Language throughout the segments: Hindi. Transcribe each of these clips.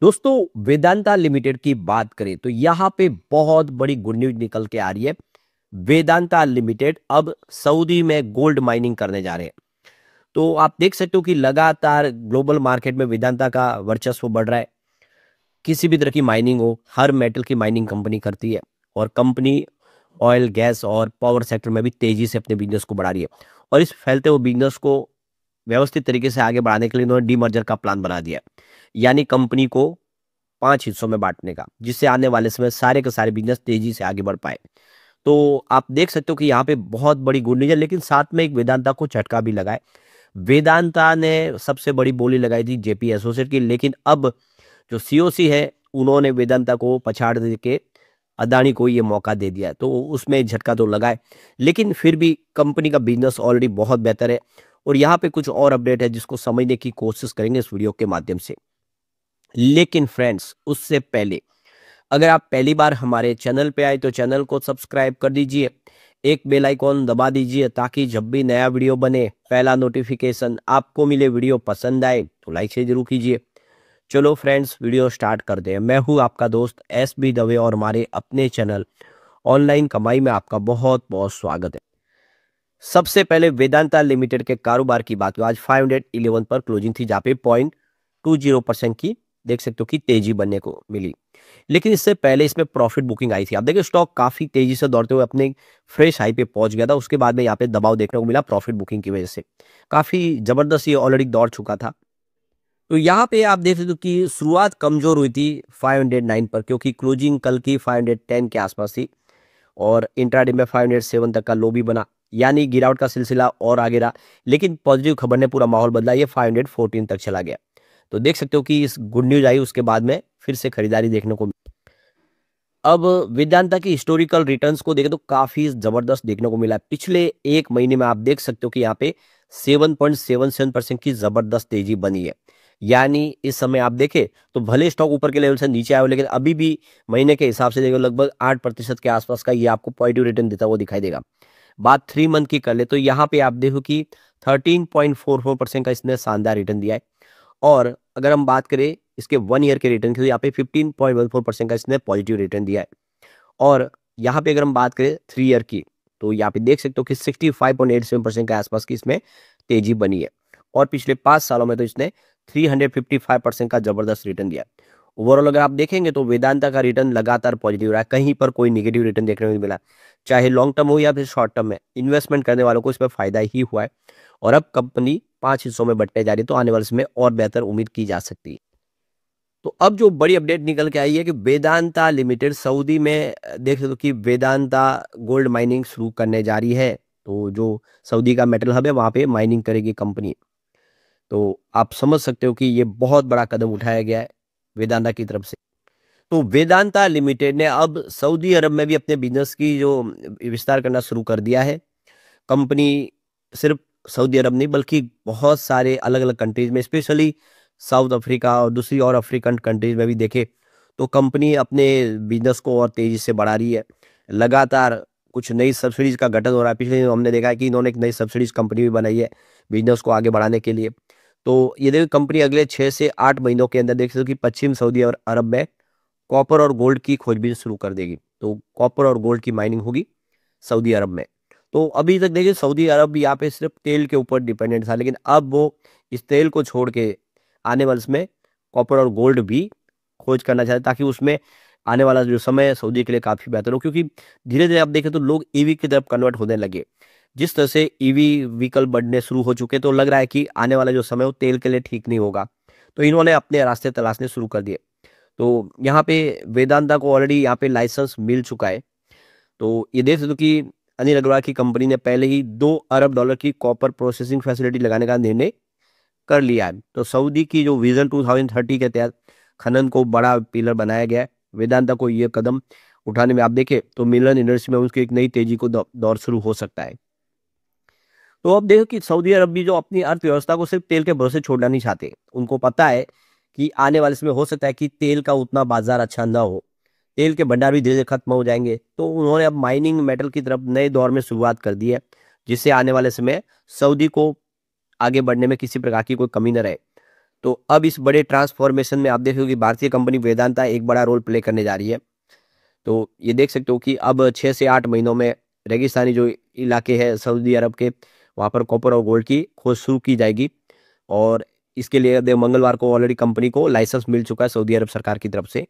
दोस्तों वेदांता लिमिटेड की बात करें तो यहाँ पे बहुत बड़ी गुड न्यूज निकल के आ रही है। वेदांता लिमिटेड अब सऊदी में गोल्ड माइनिंग करने जा रहे हैं। तो आप देख सकते हो कि लगातार ग्लोबल मार्केट में वेदांता का वर्चस्व बढ़ रहा है। किसी भी तरह की माइनिंग हो, हर मेटल की माइनिंग कंपनी करती है और कंपनी ऑयल गैस और पावर सेक्टर में भी तेजी से अपने बिजनेस को बढ़ा रही है। और इस फैलते हुए बिजनेस को व्यवस्थित तरीके से आगे बढ़ाने के लिए उन्होंने डीमर्जर का प्लान बना दिया है। यानी कंपनी को 5 हिस्सों में बांटने का, जिससे आने वाले समय सारे के सारे बिजनेस तेजी से आगे बढ़ पाए। तो आप देख सकते हो कि यहाँ पे बहुत बड़ी गुड न्यूज है, लेकिन साथ में एक वेदांता को झटका भी लगा है। वेदांता ने सबसे बड़ी बोली लगाई थी जेपी एसोसिएट की, लेकिन अब जो सीओसी है उन्होंने वेदांता को पछाड़ दे के अदानी को ये मौका दे दिया है। तो उसमें झटका तो लगा है, लेकिन फिर भी कंपनी का बिजनेस ऑलरेडी बहुत बेहतर है। और यहाँ पे कुछ और अपडेट है जिसको समझने की कोशिश करेंगे इस वीडियो के माध्यम से। लेकिन फ्रेंड्स, उससे पहले अगर आप पहली बार हमारे चैनल पे आए तो चैनल को सब्सक्राइब कर दीजिए, एक बेल आइकॉन दबा दीजिए ताकि जब भी नया वीडियो बने पहला नोटिफिकेशन आपको मिले। वीडियो पसंद आए तो लाइक से जरूर कीजिए। चलो फ्रेंड्स, वीडियो स्टार्ट करते हैं। मैं हूं आपका दोस्त एस बी दवे और हमारे अपने चैनल ऑनलाइन कमाई में आपका बहुत बहुत स्वागत है। सबसे पहले वेदांता लिमिटेड के कारोबार की बात करें, आज 511 पर क्लोजिंग थी, जहाँ पे 0.20% की देख सकते हो कि तेजी बनने को मिली। लेकिन इससे पहले इसमें प्रॉफिट बुकिंग आई थी। आप देखिए स्टॉक काफी तेजी से दौड़ते हुए अपने फ्रेश हाई पे पहुंच गया था। उसके बाद में यहाँ पे दबाव देखने को मिला प्रॉफिट बुकिंग की वजह से। काफी जबरदस्त ये ऑलरेडी दौड़ चुका था। तो यहाँ पे आप देख सकते हो कि शुरुआत कमजोर हुई थी 509 पर, क्योंकि क्लोजिंग कल की 510 के आसपास थी और इंट्राडे में 507 तक का लो भी बना। यानी गिरावट का सिलसिला और आगे रहा, लेकिन पॉजिटिव खबर ने पूरा माहौल बदला, ये 514 तक चला गया। तो देख सकते हो कि इस गुड न्यूज आई, उसके बाद में फिर से खरीदारी देखने को। अब वेदांता की हिस्टोरिकल रिटर्न्स को देखें तो काफी जबरदस्त देखने को मिला है। पिछले एक महीने में आप देख सकते हो कि यहाँ पे 7.77% की जबरदस्त तेजी बनी है। यानी इस समय आप देखें तो भले स्टॉक ऊपर के लेवल से नीचे आए हो, लेकिन अभी भी महीने के हिसाब से देखो लगभग 8% के आसपास का ये आपको पॉजिटिव रिटर्न देता हुआ दिखाई देगा। बात 3 मंथ की कर ले तो यहाँ पे आप देखो कि 13.44% का इसने शानदार रिटर्न दिया है। और अगर हम बात करें इसके 1 ईयर के रिटर्न की तो यहाँ पे 15.14% का इसने पॉजिटिव रिटर्न दिया है। और यहाँ पे अगर हम बात करें 3 ईयर की तो यहाँ पे देख सकते हो कि 65.87% के आसपास की इसमें तेजी बनी है। और पिछले 5 सालों में तो इसने 355% का जबरदस्त रिटर्न दिया। ओवरऑल अगर आप देखेंगे तो वेदांता का रिटर्न लगातार पॉजिटिव रहा है, कहीं पर कोई नेगेटिव रिटर्न देखने को नहीं मिला। चाहे लॉन्ग टर्म हो या फिर शॉर्ट टर्म में, इन्वेस्टमेंट करने वालों को इसमें फायदा ही हुआ है। और अब कंपनी 5 हिस्सों में बंटने जा रही है, तो आने वाले समय और बेहतर उम्मीद की जा सकती है। तो अब जो बड़ी अपडेट निकल के आई है कि वेदांता लिमिटेड सऊदी में देख सकते हो कि वेदांता गोल्ड माइनिंग शुरू करने जा रही है। तो जो सऊदी का मेटल हब है वहां पे माइनिंग करेगी कंपनी। तो आप समझ सकते हो कि ये बहुत बड़ा कदम उठाया गया है वेदांता की तरफ से। तो वेदांता लिमिटेड ने अब सऊदी अरब में भी अपने बिजनेस की जो विस्तार करना शुरू कर दिया है। कंपनी सिर्फ सऊदी अरब नहीं बल्कि बहुत सारे अलग अलग कंट्रीज में, स्पेशली साउथ अफ्रीका और दूसरी और अफ्रीकन कंट्रीज में भी देखे तो कंपनी अपने बिजनेस को और तेजी से बढ़ा रही है। लगातार कुछ नई सब्सिडीज का गठन हो रहा है। पिछले दिनों हमने देखा है कि इन्होंने एक नई सब्सिडीज कंपनी भी बनाई है बिजनेस को आगे बढ़ाने के लिए। तो ये देखो कंपनी अगले 6 से 8 महीनों के अंदर देख सकते हो कि पश्चिम सऊदी और अरब में कॉपर और गोल्ड की खोजबीन शुरू कर देगी। तो कॉपर और गोल्ड की माइनिंग होगी सऊदी अरब में। तो अभी तक देखिए सऊदी अरब यहाँ पे सिर्फ तेल के ऊपर डिपेंडेंट था, लेकिन अब वो इस तेल को छोड़ के आने वाले समय कॉपर और गोल्ड भी खोज करना चाहते हैं, ताकि उसमें आने वाला जो समय सऊदी के लिए काफी बेहतर हो। क्योंकि धीरे धीरे आप देखें तो लोग ईवी की तरफ कन्वर्ट होने लगे। जिस तरह से ईवी व्हीकल बढ़ने शुरू हो चुके, तो लग रहा है कि आने वाला जो समय वो तेल के लिए ठीक नहीं होगा। तो इन्होंने अपने रास्ते तलाशने शुरू कर दिए। तो यहाँ पे वेदांता को ऑलरेडी यहाँ पे लाइसेंस मिल चुका है। तो ये देख सकते हो कि अनिल अग्रवाल की कंपनी ने पहले ही $2 अरब की कॉपर प्रोसेसिंग फैसिलिटी लगाने का निर्णय कर लिया है। तो सऊदी की जो विजन 2030 के तहत खनन को बड़ा पिलर बनाया गया है। वेदांता को ये कदम उठाने में आप देखें तो मिलन इंडस्ट्री में उसकी एक नई तेजी को दौर शुरू हो सकता है। तो अब देखो कि सऊदी अरब भी जो अपनी अर्थव्यवस्था को सिर्फ तेल के भरोसे छोड़ना नहीं चाहते। उनको पता है कि आने वाले समय हो सकता है कि तेल का उतना बाजार अच्छा ना हो, तेल के भंडार भी धीरे धीरे खत्म हो जाएंगे। तो उन्होंने अब माइनिंग मेटल की तरफ नए दौर में शुरुआत कर दी है, जिससे आने वाले समय सऊदी को आगे बढ़ने में किसी प्रकार की कोई कमी न रहे। तो अब इस बड़े ट्रांसफॉर्मेशन में आप देखोगे कि भारतीय कंपनी वेदांता एक बड़ा रोल प्ले करने जा रही है। तो ये देख सकते हो कि अब 6 से 8 महीनों में रेगिस्तानी जो इलाके हैं सऊदी अरब के, वहाँ पर कॉपर और गोल्ड की खोज शुरू की जाएगी। और इसके लिए मंगलवार को ऑलरेडी कंपनी को लाइसेंस मिल चुका है सऊदी अरब सरकार की तरफ से।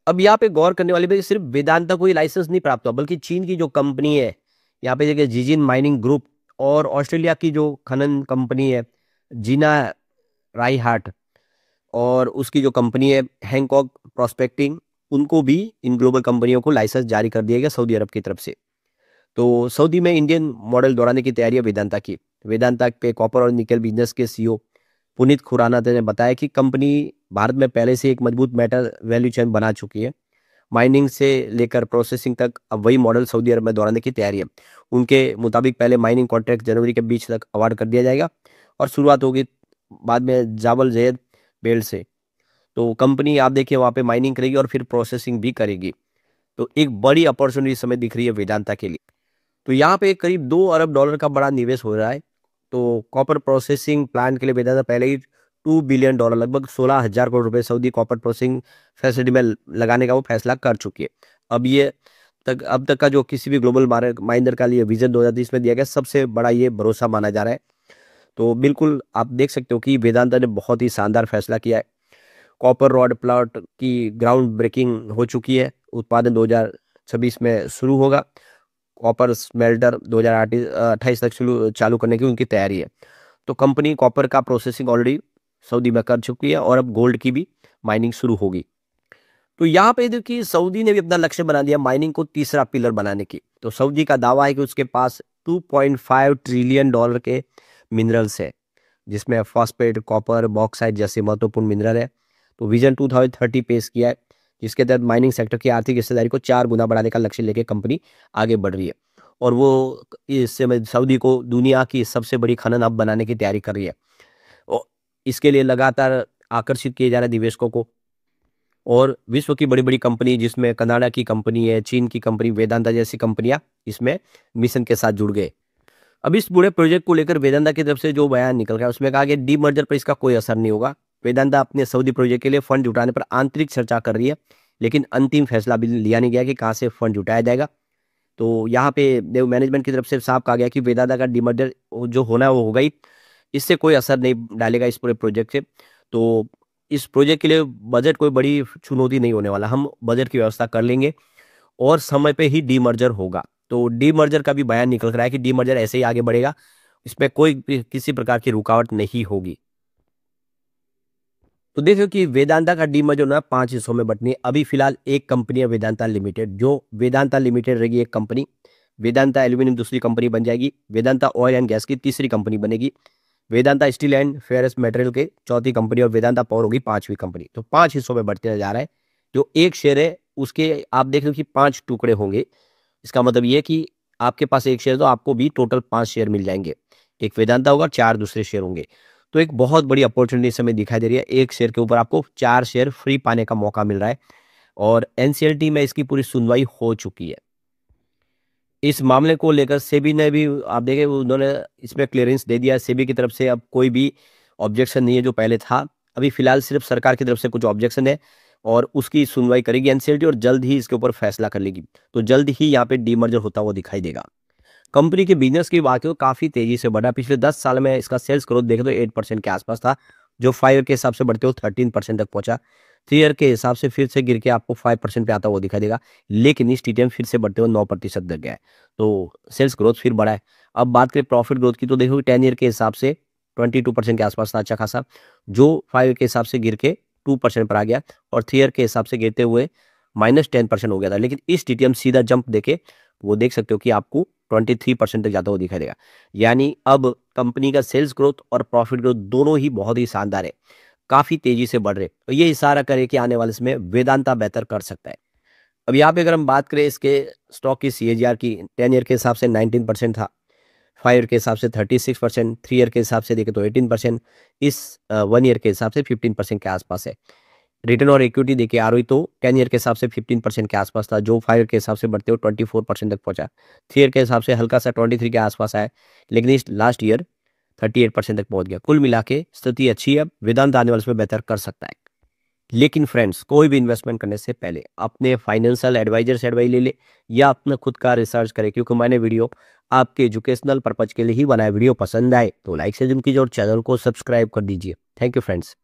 अब यहाँ पे गौर करने वाली बात, सिर्फ वेदांता को ही लाइसेंस नहीं प्राप्त हुआ, बल्कि चीन की जो कंपनी है यहाँ पे देखिए जिजिन माइनिंग ग्रुप, और ऑस्ट्रेलिया की जो खनन कंपनी है जीना राइहार्ट, और उसकी जो कंपनी है हैंकॉक प्रोस्पेक्टिंग, उनको भी, इन ग्लोबल कंपनियों को लाइसेंस जारी कर दिया गया सऊदी अरब की तरफ से। तो सऊदी में इंडियन मॉडल दौड़ाने की तैयारी है वेदांता की। वेदांता पे कॉपर और निकल बिजनेस के सीईओ पुनीत खुराना ने बताया कि कंपनी भारत में पहले से एक मजबूत मेटल वैल्यू चेन बना चुकी है। माइनिंग से लेकर प्रोसेसिंग तक अब वही मॉडल सऊदी अरब में दौड़ाने की तैयारी है। उनके मुताबिक पहले माइनिंग कॉन्ट्रैक्ट जनवरी के बीच तक अवार्ड कर दिया जाएगा और शुरुआत होगी बाद में जाबल जैद बेल्ट से। तो कंपनी आप देखिए वहाँ पे माइनिंग करेगी और फिर प्रोसेसिंग भी करेगी। तो एक बड़ी अपॉर्चुनिटी इस समय दिख रही है वेदांता के लिए। तो यहाँ पे करीब 2 अरब डॉलर का बड़ा निवेश हो रहा है। तो कॉपर प्रोसेसिंग प्लांट के लिए वेदांता पहले ही 2 बिलियन डॉलर, लगभग 16,000 करोड़ रुपए सऊदी कॉपर प्रोसेसिंग फैसिलिटी में लगाने का वो फैसला कर चुकी है। अब तक का जो किसी भी ग्लोबल माइनर का लिए विजन 2030 में दिया गया सबसे बड़ा ये भरोसा माना जा रहा है। तो बिल्कुल आप देख सकते हो कि वेदांता ने बहुत ही शानदार फैसला किया है। कॉपर रॉड प्लॉट की ग्राउंड ब्रेकिंग हो चुकी है, उत्पादन 2026 में शुरू होगा। कॉपर स्मेल्टर 2028 तक चालू करने की उनकी तैयारी है। तो कंपनी कॉपर का प्रोसेसिंग ऑलरेडी सऊदी में कर चुकी है और अब गोल्ड की भी माइनिंग शुरू होगी। तो यहाँ पे देखिए सऊदी ने भी अपना लक्ष्य बना दिया माइनिंग को तीसरा पिलर बनाने की। तो सऊदी का दावा है कि उसके पास 2.5 ट्रिलियन डॉलर के मिनरल्स है, जिसमें फॉस्फेट, कॉपर, बॉक्साइट जैसे महत्वपूर्ण मिनरल है। तो विजन 2030 पेश किया है, जिसके तहत माइनिंग सेक्टर की आर्थिक हिस्सेदारी को 4 गुना बढ़ाने का लक्ष्य लेके कंपनी आगे बढ़ रही है। और वो इससे सऊदी को दुनिया की सबसे बड़ी खनन हब बनाने की तैयारी कर रही है। और इसके लिए लगातार आकर्षित किए जा रहे निवेशकों को। और विश्व की बड़ी बड़ी कंपनी, जिसमें कनाडा की कंपनी है, चीन की कंपनी वेदांता जैसी कंपनियां इसमें मिशन के साथ जुड़ गए। अब इस पूरे प्रोजेक्ट को लेकर वेदांता की तरफ से जो बयान निकल गया उसमें कहा कि डी मर्जर पर इसका कोई असर नहीं होगा। वेदांता अपने सऊदी प्रोजेक्ट के लिए फंड जुटाने पर आंतरिक चर्चा कर रही है, लेकिन अंतिम फैसला भी लिया नहीं गया कि कहाँ से फंड जुटाया जाएगा। तो यहाँ पे देव मैनेजमेंट की तरफ से साफ कहा गया कि वेदांता का डीमर्जर जो होना है वो होगा ही, इससे कोई असर नहीं डालेगा इस पूरे प्रोजेक्ट से। तो इस प्रोजेक्ट के लिए बजट कोई बड़ी चुनौती नहीं होने वाला, हम बजट की व्यवस्था कर लेंगे और समय पे ही डीमर्जर होगा। तो डीमर्जर का भी बयान निकल रहा है कि डीमर्जर ऐसे ही आगे बढ़ेगा, इसमें कोई किसी प्रकार की रुकावट नहीं होगी। तो देखो कि वेदांता का डीमर्जर ना 5 हिस्सों में बंटनी है। अभी फिलहाल एक कंपनी है वेदांता लिमिटेड, जो वेदांता लिमिटेड रहेगी एक कंपनी। वेदांता एल्यूमिनियम दूसरी कंपनी बन जाएगी। वेदांता ऑयल एंड गैस की तीसरी कंपनी बनेगी। Vedanta steel and ferrous material के चौथी कंपनी और वेदांता पावर होगी 5वीं कंपनी। तो 5 हिस्सों में बढ़ते जा रहा है। जो एक शेयर है उसके आप देख लो कि 5 टुकड़े होंगे। इसका मतलब ये कि आपके पास एक शेयर तो आपको भी टोटल 5 शेयर मिल जाएंगे। एक वेदांता होगा, 4 दूसरे शेयर होंगे। तो एक बहुत बड़ी अपॉर्चुनिटी इस समय दिखाई दे रही है। एक शेयर के ऊपर आपको 4 शेयर फ्री पाने का मौका मिल रहा है और एनसीएलटी में इसकी पूरी सुनवाई हो चुकी है। इस मामले को लेकर सेबी ने भी आप देखें उन्होंने इसमें क्लियरेंस दे दिया। सेबी की तरफ से अब कोई भी ऑब्जेक्शन नहीं है जो पहले था। अभी फिलहाल सिर्फ सरकार की तरफ से कुछ ऑब्जेक्शन है और उसकी सुनवाई करेगी एनसीएलटी और जल्द ही इसके ऊपर फैसला कर लेगी। तो जल्द ही यहाँ पे डीमर्जर होता हुआ दिखाई देगा। कंपनी के बिजनेस की बात करें तो काफी तेजी से बढ़ा। पिछले 10 साल में इसका सेल्स ग्रोथ देखें तो 8% के आसपास था, जो 5 ईयर के हिसाब से बढ़ते हुए 13% तक पहुंचा। 3 ईयर के हिसाब से फिर से गिर के आपको 5% पे आता हुआ दिखाई देगा, लेकिन इस टीटीएम फिर से बढ़ते हुए 9% तक गया है। तो सेल्स ग्रोथ फिर बढ़ा है। अब बात करें प्रॉफिट ग्रोथ की तो देखो 10 ईयर के हिसाब से 22% के आसपास था अच्छा खासा, जो 5 ईयर के हिसाब से गिर के 2% पर आ गया और 3 ईयर के हिसाब से गिरते हुए -10% हो गया था। लेकिन इस टीटीएम सीधा जंप देके वो देख सकते हो कि आपको 23% तक जाता हुआ दिखाई देगा। यानी अब कंपनी का सेल्स ग्रोथ और प्रॉफिट ग्रोथ दोनों ही बहुत ही शानदार है, काफी तेजी से बढ़ रहे। तो ये इशारा करे कि आने वाले समय वेदांता बेहतर कर सकता है। अब यहाँ पे अगर हम बात करें इसके स्टॉक की सीएजीआर की, 10 ईयर के हिसाब से 19% था, 5 ईयर के हिसाब से 36%, 3 ईयर के हिसाब से देखें तो 18%, इस 1 ईयर के हिसाब से 15% के आसपास है। रिटर्न और इक्विटी देखिए आरओई तो 10 ईयर के हिसाब से 15% के आसपास था, जो 5 ईयर के हिसाब से बढ़ते हुए 24% तक पहुंचा। 3 ईयर के हिसाब से हल्का सा 23 के आसपास आया, लेकिन इस लास्ट ईयर 38% तक पहुंच गया। कुल मिला के स्थिति अच्छी है, वेदांत आने वाले समय बेहतर कर सकता है। लेकिन फ्रेंड्स, कोई भी इन्वेस्टमेंट करने से पहले अपने फाइनेंशियल एडवाइजर से एडवाइस ले ले या अपना खुद का रिसर्च करें, क्योंकि मैंने वीडियो आपके एजुकेशनल पर्पज के लिए ही बनाया। वीडियो पसंद आए तो लाइक से जरूर कीजिए और चैनल को सब्सक्राइब कर दीजिए। Thank you friends.